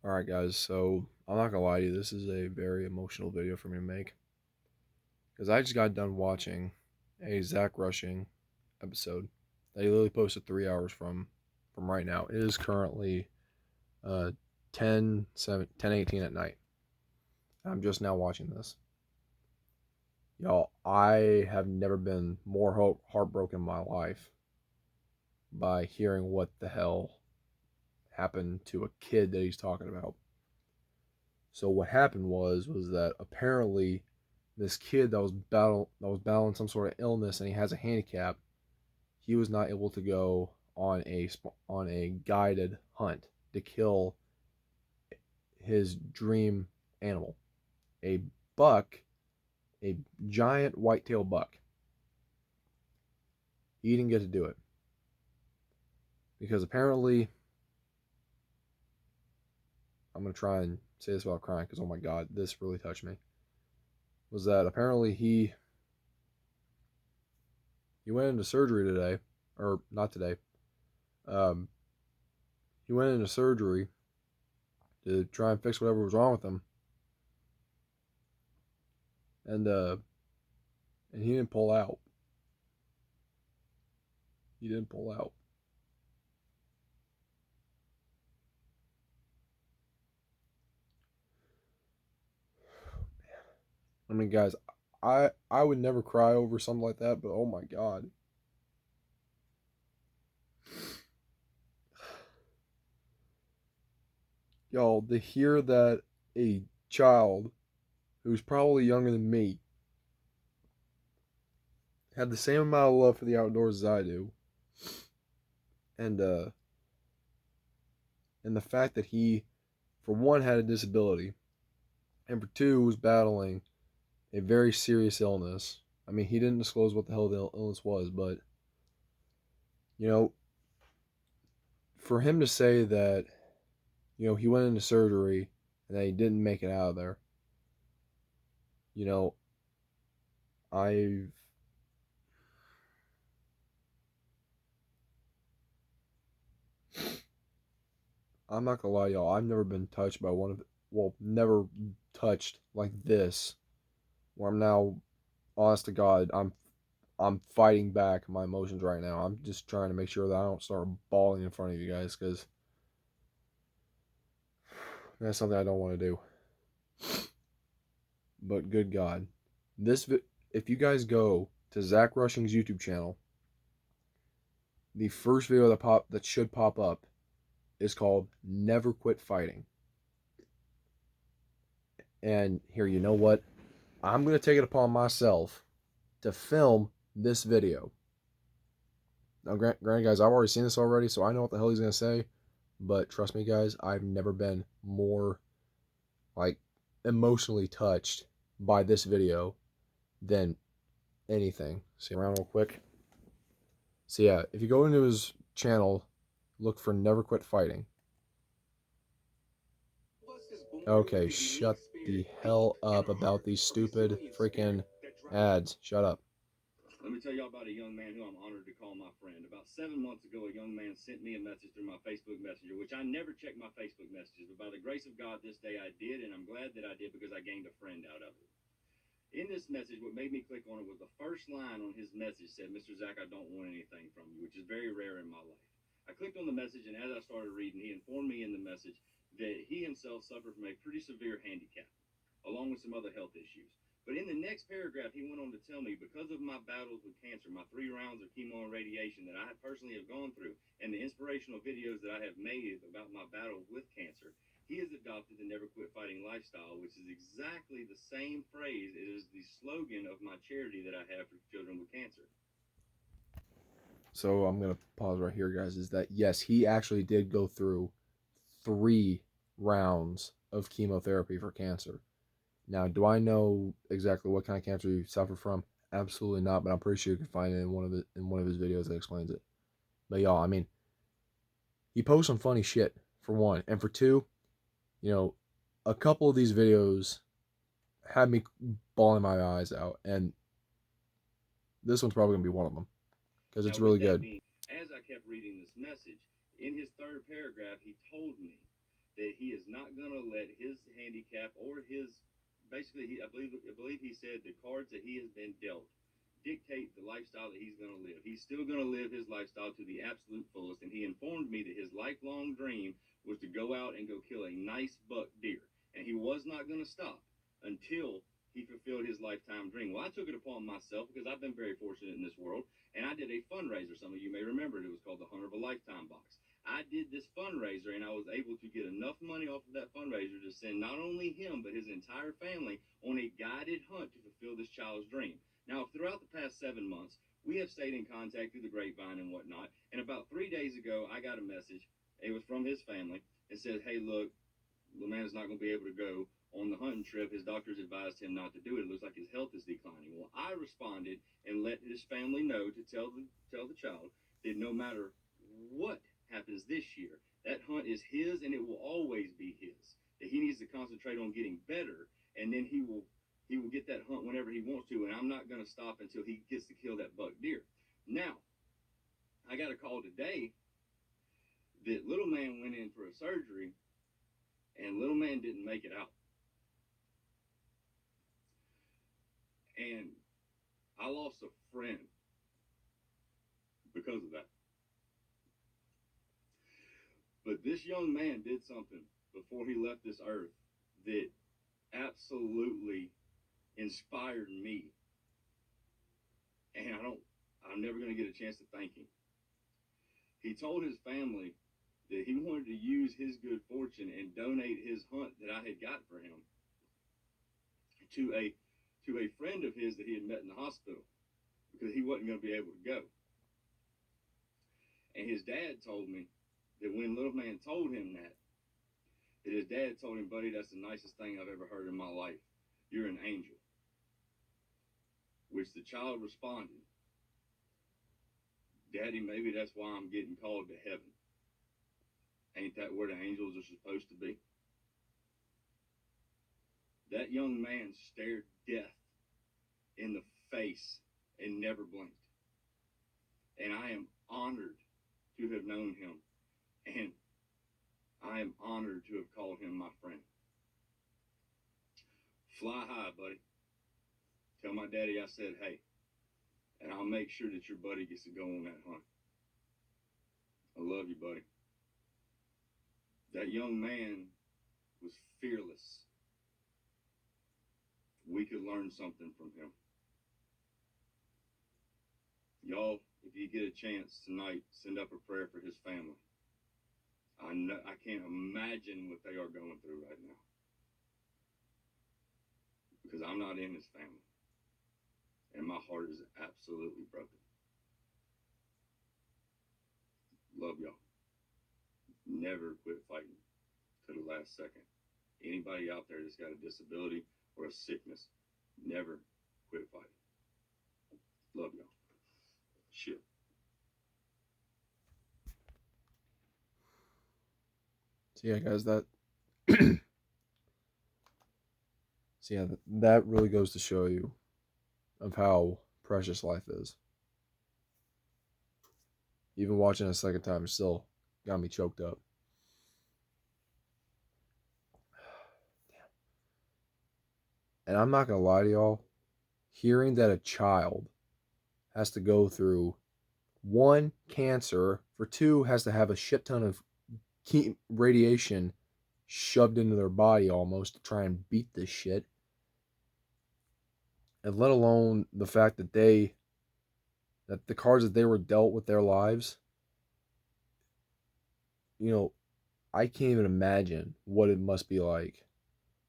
Alright guys, so I'm not gonna lie to you, this is a very emotional video for me to make. Because I just got done watching a Zach Rushing episode that he literally posted 3 hours from right now. It is currently 10:18 at night. I'm just now watching this. Y'all, I have never been more heartbroken in my life by hearing what the hell happened to a kid that he's talking about. So what happened was that apparently this kid that was battling some sort of illness and he has a handicap, he was not able to go on a guided hunt to kill his dream animal, a buck, a giant whitetail buck. He didn't get to do it because apparently, I'm gonna try and say this without crying because oh my god, this really touched me. Was that apparently he went into surgery today, or not today. Um, he went into surgery to try and fix whatever was wrong with him, and he didn't pull out. He didn't pull out. I mean, guys, I would never cry over something like that, but oh my god, y'all, to hear that a child who's probably younger than me had the same amount of love for the outdoors as I do, and uh, and the fact that he, for one, had a disability, and for two, was battling a very serious illness. I mean, he didn't disclose what the hell the illness was, but you know, for him to say that, he went into surgery and that he didn't make it out of there, you know, I've I'm not gonna lie, y'all. I've never been touched by one of, well, never touched like this. Where I'm now, honest to God, I'm fighting back my emotions right now. I'm just trying to make sure that I don't start bawling in front of you guys because that's something I don't want to do. But good God, if you guys go to Zach Rushing's YouTube channel, the first video that should pop up is called "Never Quit Fighting." And here, you know what? I'm gonna take it upon myself to film this video. Now, granted, guys, I've already seen this already, so I know what the hell he's gonna say. But trust me, guys, I've never been more like emotionally touched by this video than anything. See around real quick. So yeah, if you go into his channel, look for Never Quit Fighting. Okay, shut the hell up about these stupid freaking ads. Shut up. Let me tell y'all about a young man who I'm honored to call my friend. About 7 months ago, a young man sent me a message through my Facebook Messenger, which I never check my Facebook messages, but by the grace of God, this day I did, and I'm glad that I did because I gained a friend out of it. In this message, what made me click on it was the first line on his message said, "Mr. Zach, I don't want anything from you," which is very rare in my life. I clicked on the message, and as I started reading, he informed me in the message that he himself suffered from a pretty severe handicap, along with some other health issues. But in the next paragraph, he went on to tell me, because of my battles with cancer, my 3 rounds of chemo and radiation that I personally have gone through, and the inspirational videos that I have made about my battle with cancer, he has adopted the Never Quit Fighting lifestyle, which is exactly the same phrase. It is the slogan of my charity that I have for children with cancer. So I'm gonna pause right here, guys. Is that yes, he actually did go through 3 rounds of chemotherapy for cancer. Now, do I know exactly what kind of cancer he suffered from? Absolutely not, but I'm pretty sure you can find it in one of his videos that explains it. But y'all, I mean, he posts some funny shit for one, and for two, you know, a couple of these videos had me bawling my eyes out, and this one's probably gonna be one of them because Now, it's with really that good. being, as I kept reading this message, in his third paragraph, he told me that he is not going to let his handicap or his basically I believe he said the cards that he has been dealt dictate the lifestyle that he's going to live. He's still going to live his lifestyle to the absolute fullest, and he informed me that his lifelong dream was to go out and go kill a nice buck deer, and he was not going to stop until he fulfilled his lifetime dream. Well, I took it upon myself because I've been very fortunate in this world, and I did a fundraiser. Some of you may remember it. It was called the Hunter of a Lifetime Box. I did this fundraiser, and I was able to get enough money off of that fundraiser to send not only him but his entire family on a guided hunt to fulfill this child's dream. Now, throughout the past 7 months, we have stayed in contact through the grapevine and whatnot. And about 3 days ago, I got a message. It was from his family. It said, "Hey, look, the man is not going to be able to go on the hunting trip. His doctors advised him not to do it. It looks like his health is declining." Well, I responded and let his family know to tell the child that no matter what happens this year, that hunt is his and it will always be his. That he needs to concentrate on getting better, and then he will get that hunt whenever he wants to, and I'm not going to stop until he gets to kill that buck deer. Now, I got a call today that little man went in for a surgery, and little man didn't make it out. And I lost a friend because of that. But this young man did something before he left this earth that absolutely inspired me. And I'm never going to get a chance to thank him. He told his family that he wanted to use his good fortune and donate his hunt that I had got for him to a friend of his that he had met in the hospital because he wasn't going to be able to go. And his dad told me that when little man told him that his dad told him, "Buddy, that's the nicest thing I've ever heard in my life. You're an angel." Which the child responded, "Daddy, maybe that's why I'm getting called to heaven. Ain't that where the angels are supposed to be?" That young man stared death in the face and never blinked. And I am honored to have known him. And I am honored to have called him my friend. Fly high, buddy. Tell my daddy I said hey. And I'll make sure that your buddy gets to go on that hunt. I love you, buddy. That young man was fearless. We could learn something from him. Y'all, if you get a chance tonight, send up a prayer for his family. I can't imagine what they are going through right now because I'm not in his family, and my heart is absolutely broken. Love y'all. Never quit fighting to the last second. Anybody out there that's got a disability or a sickness, never quit fighting. Love y'all. Shit. So yeah, guys, that so yeah, that really goes to show you of how precious life is. Even watching it a second time still got me choked up. And I'm not gonna lie to y'all, hearing that a child has to go through one, cancer, for two, has to have a shit ton of radiation shoved into their body almost to try and beat this shit, and let alone the fact that the cards that they were dealt with their lives, you know, I can't even imagine what it must be like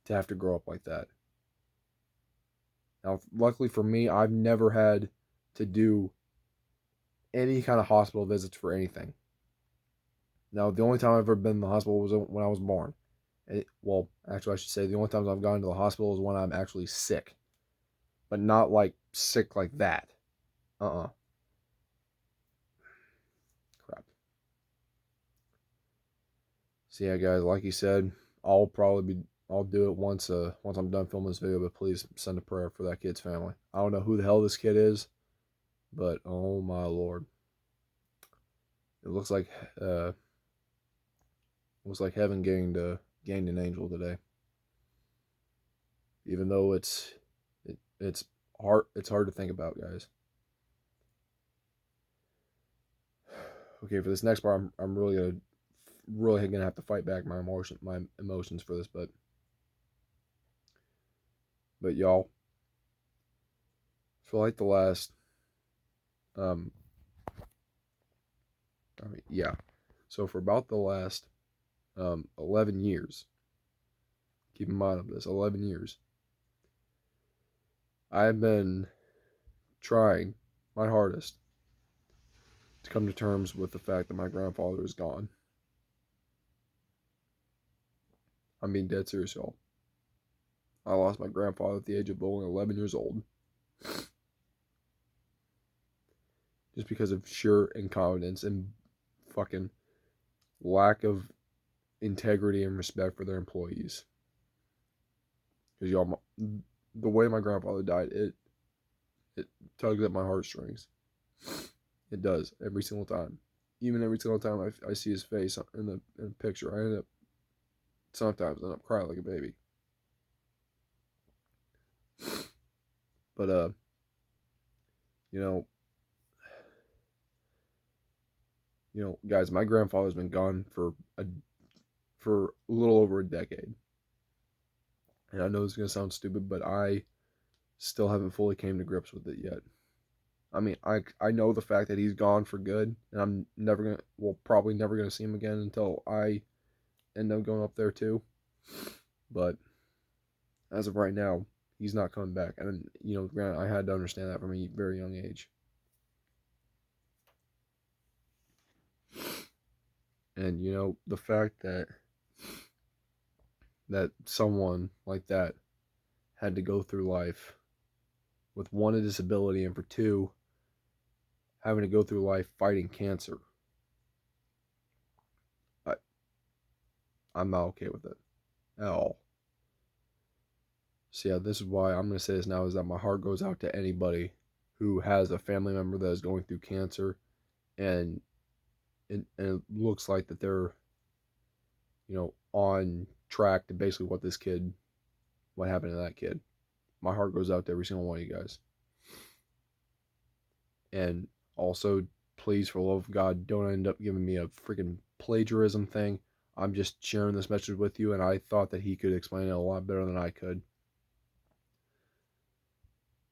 to have to grow up like that. Now, luckily for me, I've never had to do any kind of hospital visits for anything. Now, the only time I've ever been in the hospital was when I was born. Well, actually, I should say the only times I've gone to the hospital is when I'm actually sick, but not like sick like that. Crap. So yeah, guys, like you said, I'll do it once I'm done filming this video. But please send a prayer for that kid's family. I don't know who the hell this kid is, but oh my lord, it looks like It was like heaven gained an angel today. Even though it's hard to think about, guys. Okay, for this next part, I'm really gonna have to fight back my emotions for this, but y'all, for like the last um I mean, yeah, so for about the last 11 years, keep in mind of this 11 years, I've been trying my hardest to come to terms with the fact that my grandfather is gone. I'm being dead serious, y'all. I lost my grandfather at the age of only 11 years old, just because of sheer incompetence and fucking lack of integrity and respect for their employees. Because y'all, the way my grandfather died, it tugs at my heartstrings. It does every single time. Even every single time I see his face in a picture, I sometimes end up crying like a baby. But you know, guys, my grandfather's been gone for a little over a decade, and I know it's gonna sound stupid, but I still haven't fully came to grips with it yet. I mean, I know the fact that he's gone for good, and I'm never gonna, well, probably never gonna see him again until I end up going up there too. But as of right now, he's not coming back, and granted, I had to understand that from a very young age. And the fact that someone like that had to go through life with one, a disability, and for two, having to go through life fighting cancer. I, I'm not okay with it at all. So yeah, this is why I'm going to say this now, is that my heart goes out to anybody who has a family member that is going through cancer, and it looks like that they're on track to basically what happened to that kid. My heart goes out to every single one of you guys. And also, please, for the love of God, don't end up giving me a freaking plagiarism thing. I'm just sharing this message with you, and I thought that he could explain it a lot better than I could.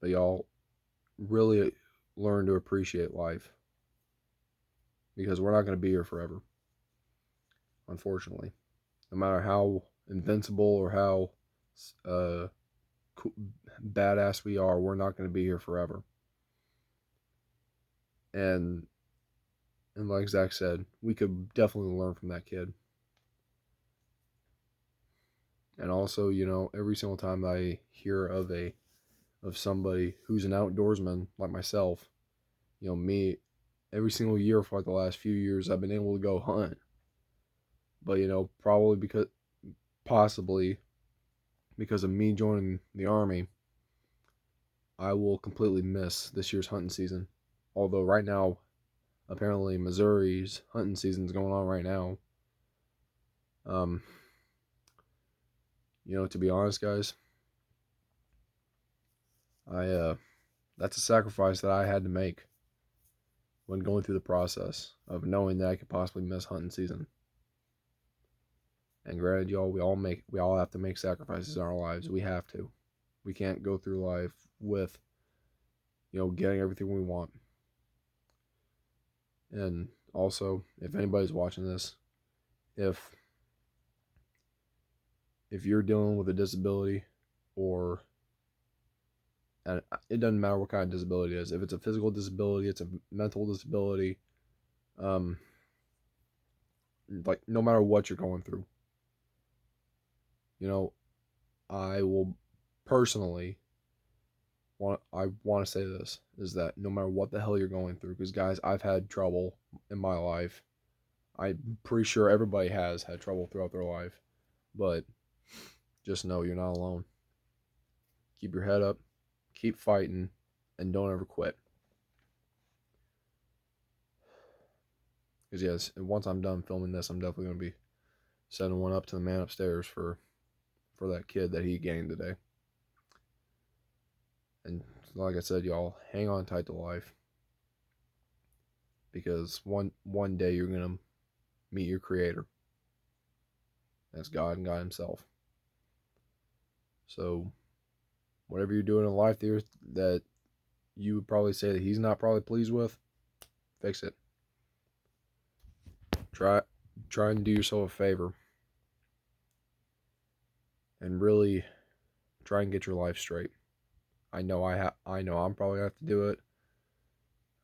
But y'all really learn to appreciate life, because we're not going to be here forever, unfortunately. No matter how invincible or how uh, badass we are, we're not going to be here forever. And like Zach said, we could definitely learn from that kid. And also, every single time I hear of somebody who's an outdoorsman like myself, me, every single year for like the last few years, I've been able to go hunt. But probably possibly because of me joining the army, I will completely miss this year's hunting season. Although right now, apparently Missouri's hunting season is going on right now. Um, to be honest, guys, I that's a sacrifice that I had to make when going through the process of knowing that I could possibly miss hunting season. And granted, y'all, we all have to make sacrifices in our lives. We have to. We can't go through life with getting everything we want. And also, if anybody's watching this, if you're dealing with a disability, or and it doesn't matter what kind of disability it is. If it's a physical disability, it's a mental disability, like no matter what you're going through, I will personally I want to say this, is that no matter what the hell you're going through, because guys, I've had trouble in my life. I'm pretty sure everybody has had trouble throughout their life, but just know you're not alone. Keep your head up, keep fighting, and don't ever quit. Because yes, once I'm done filming this, I'm definitely going to be sending one up to the man upstairs for that kid that he gained today. And like I said, y'all, hang on tight to life, because one day you're gonna meet your creator. That's God and God Himself. So whatever you're doing in life that you would probably say that He's not probably pleased with, fix it. Try try and do yourself a favor and really try and get your life straight. I know I'm probably gonna have to do it.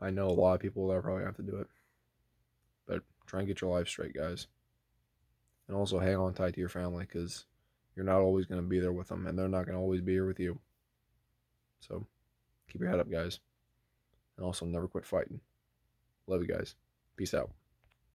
I know a lot of people that are probably gonna have to do it. But try and get your life straight, guys. And also hang on tight to your family, because you're not always going to be there with them, and they're not going to always be here with you. So keep your head up, guys. And also never quit fighting. Love you guys. Peace out.